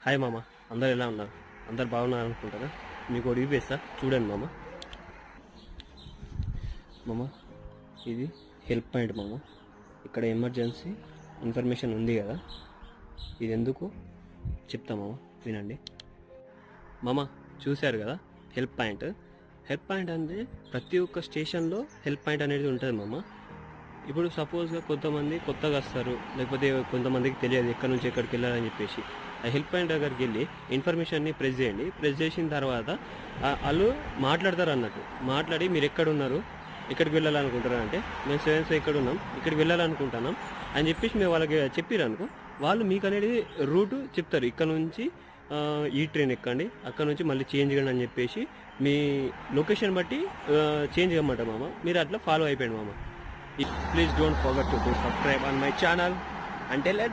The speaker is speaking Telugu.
హాయ్ మామ, అందరు ఎలా ఉన్నారు? అందరు బాగున్నారు అనుకుంటారా? మీకు ఒకటి చూపిస్తా, చూడండి మామ. మామ, ఇది హెల్ప్ పాయింట్ మామ. ఇక్కడ ఎమర్జెన్సీ ఇన్ఫర్మేషన్ ఉంది కదా, ఇది ఎందుకు చెప్తా మామ, వినండి మామ. చూశారు కదా హెల్ప్ పాయింట్. హెల్ప్ పాయింట్ అంటే ప్రతి ఒక్క స్టేషన్లో హెల్ప్ పాయింట్ అనేది ఉంటుంది మామ. ఇప్పుడు సపోజ్గా కొంతమంది కొత్తగా వస్తారు, లేకపోతే కొంతమందికి తెలియదు ఎక్కడి నుంచి ఎక్కడికి వెళ్ళాలని చెప్పేసి, ఆ హెల్ప్ పాయింట్ దగ్గరికి వెళ్ళి ఇన్ఫర్మేషన్ని ప్రెస్ చేయండి. ప్రెస్ చేసిన తర్వాత వాళ్ళు మాట్లాడతారు అన్నట్టు. మాట్లాడి మీరు ఎక్కడున్నారు, ఎక్కడికి వెళ్ళాలనుకుంటారు అంటే, మేము సెవెన్స్ ఇక్కడ ఉన్నాం, ఇక్కడికి వెళ్ళాలనుకుంటున్నాం అని చెప్పేసి మేము వాళ్ళకి చెప్పారు అనుకో, వాళ్ళు మీకు అనేది రూటు చెప్తారు. ఇక్కడ నుంచి ఈ ట్రైన్ ఎక్కండి, అక్కడ నుంచి మళ్ళీ చేంజ్ కండి అని చెప్పేసి మీ లొకేషన్ బట్టి చేంజ్ కమ్మంట మామ. మీరు అట్లా ఫాలో అయిపోయింది మామ. Please don't forget to subscribe on my channel. Until then,